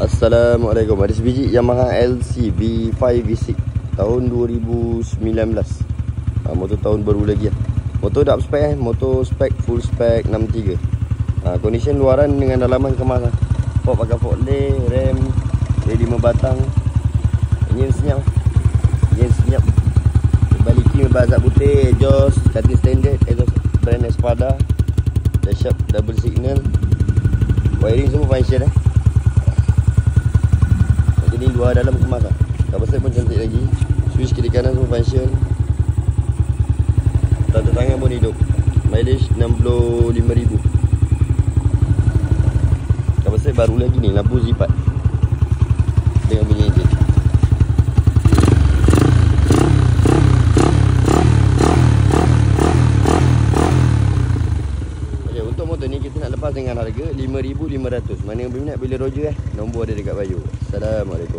Assalamualaikum. Ada sebiji Yamaha LC V5 V6 tahun 2019. Motor tahun baru lagi lah. Motor dah up spec motor spec full spec 63. Condition luaran dengan dalaman kemas lah. Pop pakai forklift, rem ready 5 batang. Engine senyap. Balikin bazak putih, exhaust cutting standard, exhaust brand Espada. Dash up double signal. Wiring semua function Jadi luar dalam kemas lah. Cover set pun cantik lagi. Switch kiri kanan semua function. Tanda tangan pun hidup. Mileage 65,000. Cover set baru lagi ni, lampu zipat dengan bunyi enjin. Untuk motor ni kita nak lepas dengan harga 5,500. Mana yang berminat bila Roger nombor ada dekat bio. Assalamualaikum.